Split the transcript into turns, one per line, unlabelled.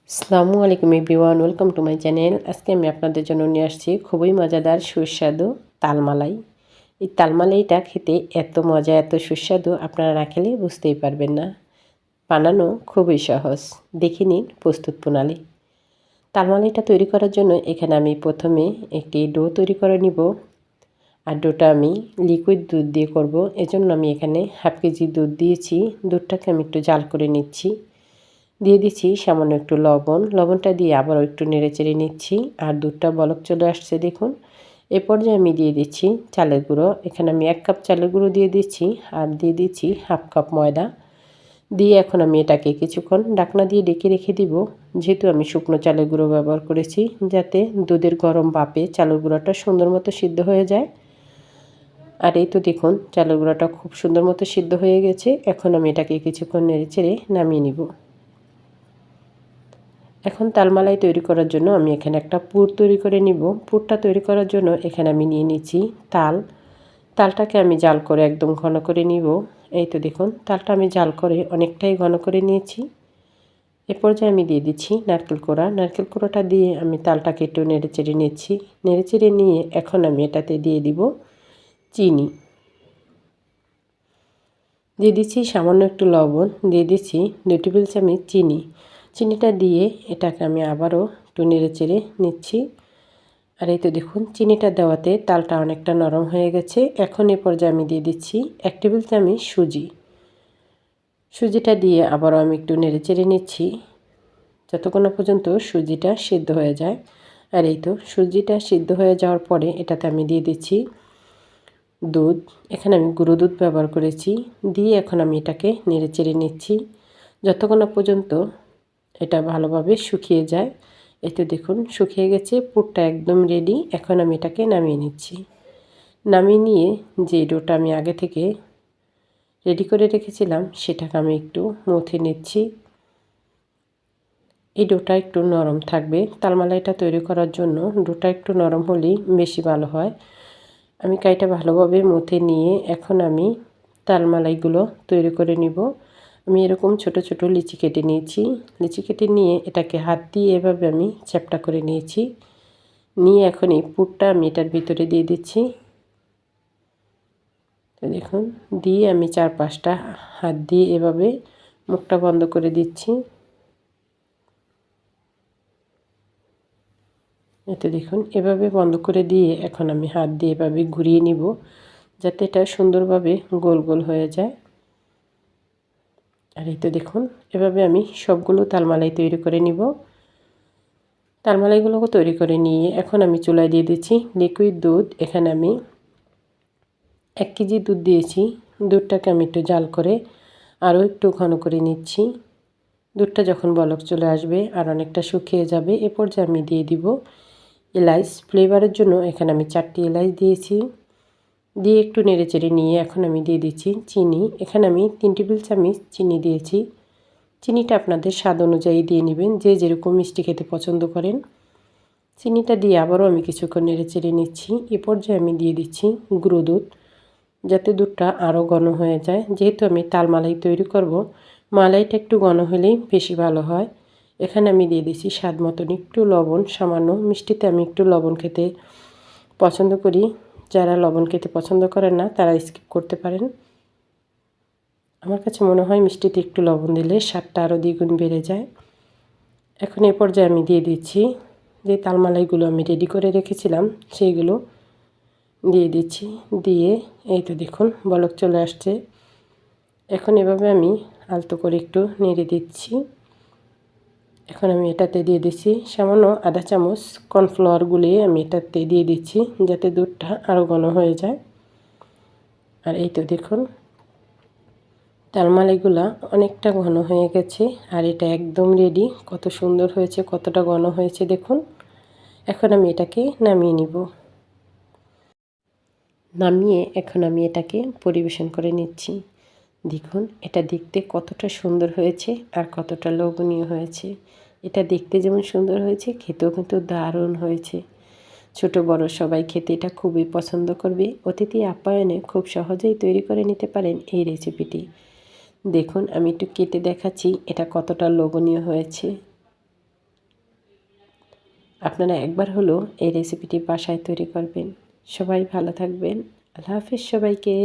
আসসালামু আলাইকুম everyone, welcome to my channel. আজকে আমি আপনাদের জন্য নিয়ে আসছি খুবই মজাদার সুস্বাদু তালমালাই। এই তালমালাইটা খেতে এত মজা, এত সুস্বাদু, আপনারা না খেলে বুঝতেই পারবেন না। বানানো খুবই সহজ, দেখে নিন প্রস্তুত প্রণালী। তালমালাইটা তৈরি করার জন্য এখানে আমি প্রথমে একটি ডো তৈরি করে নিব। আর ডোটা আমি লিকুইড দুধ দিয়ে করব, এজন্য আমি এখানে হাফ কেজি দুধ দিয়েছি। দুধটাকে আমি একটু জাল করে নিচ্ছি। দিয়ে দিচ্ছি সামান্য একটু লবণ। লবণটা দিয়ে আবারও একটু নেড়েচেড়ে নিচ্ছি। আর দুধটা বলক চলে আসছে দেখুন। এ পর্যায়ে আমি দিয়ে দিচ্ছি চালের গুঁড়ো। এখানে আমি 1 কাপ চালের গুঁড়ো দিয়ে দিচ্ছি। আর দিয়ে দিচ্ছি হাফ কাপ ময়দা। দিয়ে এখন আমি এটাকে কিছুক্ষণ ঢাকনা দিয়ে ঢেকে রেখে দিব। যেহেতু আমি শুকনো চালের গুঁড়ো ব্যবহার করেছি, যাতে দুধের গরম ভাপে চালের গুঁড়োটা সুন্দর মতো সিদ্ধ হয়ে যায়। আর এই তো দেখুন চালের গুঁড়োটা খুব সুন্দর মতো সিদ্ধ হয়ে গেছে। এখন আমি এটাকে কিছুক্ষণ নেড়েচেড়ে নামিয়ে নিব। এখন তালমালাই তৈরি করার জন্য আমি এখানে একটা পুর তৈরি করে নিব। পুরটা তৈরি করার জন্য এখানে আমি নিয়ে নিচ্ছি তালটাকে আমি জাল করে একদম ঘন করে নিব। এই তো দেখুন তালটা আমি জাল করে অনেকটাই ঘন করে নিয়েছি। এ পর্যায়ে আমি দিয়ে দিচ্ছি নারকেল কোড়া। নারকেল কোড়াটা দিয়ে আমি তালটাকে একটু নেড়েচেড়ে নিচ্ছি। নেড়েচেড়ে নিয়ে এখন আমি এটাতে দিয়ে দিব চিনি। দিয়ে দিচ্ছি সামান্য একটু লবণ, দিয়ে দিচ্ছি 2 টেবিল চামচ চিনি। চিনিটা দিয়ে এটাকে আমি আবারও একটু নেড়েচেড়ে নিচ্ছি। আর এই তো দেখুন চিনিটা দেওয়াতে তালটা অনেকটা নরম হয়ে গেছে। এখন এ পর্যায়ে আমি দিয়ে দিচ্ছি 1 টেবিল চামচ সুজি। সুজিটা দিয়ে আবারও আমি একটু নেড়েচেড়ে নিচ্ছি যতক্ষণ না পর্যন্ত সুজিটা সিদ্ধ হয়ে যায়। আর এই তো সুজিটা সিদ্ধ হয়ে যাওয়ার পরে এটাতে আমি দিয়ে দিচ্ছি দুধ। এখানে আমি গুঁড়ো দুধ ব্যবহার করেছি। দিয়ে এখন আমি এটাকে নেড়েচেড়ে নিচ্ছি যতক্ষণ না পর্যন্ত এটা ভালোভাবে শুকিয়ে যায়। এই তো দেখুন শুকিয়ে গেছে, পুরটা একদম রেডি। এখন আমি এটাকে নামিয়ে নিচ্ছি। নামিয়ে নিয়ে যে ডোটা আমি আগে থেকে রেডি করে রেখেছিলাম সেটাকে আমি একটু মথে নিচ্ছি। এই ডোটা একটু নরম থাকবে, তালমালাইটা তৈরি করার জন্য ডোটা একটু নরম হলেই বেশি ভালো হয়। আমি কাইটা ভালোভাবে মথে নিয়ে এখন আমি তালমালাইগুলো তৈরি করে নিব। আমি এরকম ছোট ছোট লিচি কেটে নিয়েছি। লিচি কেটে নিয়ে এটাকে হাত দিয়ে এভাবে আমি চ্যাপ্টা করে নিয়েছি। নিয়ে এখন এই পুরটা আমি এটার ভিতরে দিয়ে দিচ্ছি। তো দেখুন দিয়ে আমি 4-5টা হাত দিয়ে এভাবে মুখটা বন্ধ করে দিচ্ছি। এতে দেখুন এভাবে বন্ধ করে দিয়ে এখন আমি হাত দিয়ে এভাবে ঘুরিয়ে নিব, যাতে এটা সুন্দরভাবে গোল গোল হয়ে যায়। আর এই তো দেখুন এভাবে আমি সবগুলো তালমালাই তৈরি করে নিব। তালমালাইগুলোকে তৈরি করে নিয়ে এখন আমি চুলায় দিয়ে দিচ্ছি লিকুইড দুধ। এখানে আমি 1 কেজি দুধ দিয়েছি। দুধটাকে আমি একটু জাল করে আরও একটু ঘন করে নিচ্ছি। দুধটা যখন বলক চলে আসবে আর অনেকটা শুকিয়ে যাবে, এ পর্যায়ে আমি দিয়ে দিব এলাচ। ফ্লেভারের জন্য এখানে আমি 4টি এলাচ দিয়েছি। দিয়ে একটু নেড়েচেড়ে নিয়ে এখন আমি দিয়ে দিচ্ছি চিনি। এখানে আমি 3 টেবিল চামচ চিনি দিয়েছি। চিনিটা আপনাদের স্বাদ অনুযায়ী দিয়ে নেবেন, যে যেরকম মিষ্টি খেতে পছন্দ করেন। চিনিটা দিয়ে আবারও আমি কিছুক্ষণ নেড়েচেড়ে নিচ্ছি। এ পর্যায়ে আমি দিয়ে দিচ্ছি গুঁড়ো দুধ, যাতে দুধটা আরও ঘন হয়ে যায়। যেহেতু আমি তালমালাই তৈরি করব, মালাইটা একটু ঘন হলেই বেশি ভালো হয়। এখানে আমি দিয়ে দিচ্ছি স্বাদ মতন একটু লবণ, সামান্য। মিষ্টিতে আমি একটু লবণ খেতে পছন্দ করি। যারা লবণ খেতে পছন্দ করেন না তারা স্কিপ করতে পারেন। আমার কাছে মনে হয় মিষ্টিতে একটু লবণ দিলে স্বাদটা আরও দ্বিগুণ বেড়ে যায়। এখন এ পর্যায়ে আমি দিয়ে দিচ্ছি যে তালমালাইগুলো আমি রেডি করে রেখেছিলাম সেইগুলো দিয়ে দিচ্ছি। দিয়ে এই তো দেখুন বলক চলে আসছে। এখন এভাবে আমি আলতো করে একটু নেড়ে দিচ্ছি। এখন আমি এটাতে দিয়ে দিচ্ছি সামান্য আধা চামচ কর্নফ্লাওয়ার গুলিয়ে আমি এটাতে দিয়ে দিচ্ছি, যাতে দুধটা আরও ঘন হয়ে যায়। আর এই তো দেখুন তালমালাইগুলো অনেকটা ঘন হয়ে গেছে আর এটা একদম রেডি। কত সুন্দর হয়েছে, কতটা ঘন হয়েছে দেখুন। এখন আমি এটাকে নামিয়ে নিব। নামিয়ে এখন আমি এটাকে পরিবেশন করে নিচ্ছি। দেখুন এটা দেখতে কতটা সুন্দর হয়েছে আর কতটা লোভনীয় হয়েছে। এটা দেখতে যেমন সুন্দর হয়েছে, খেতেও কিন্তু দারুণ হয়েছে। ছোট বড় সবাই খেতে এটা খুবই পছন্দ করবে। অতিথি আপ্যায়নে খুব সহজেই তৈরি করে নিতে পারেন এই রেসিপিটি। দেখুন আমি একটু কেটে দেখাচ্ছি এটা কতটা লোভনীয় হয়েছে। আপনারা একবার হলো এই রেসিপিটি বাসায় তৈরি করবেন। সবাই ভালো থাকবেন। আল্লাহ হাফেজ সবাইকে।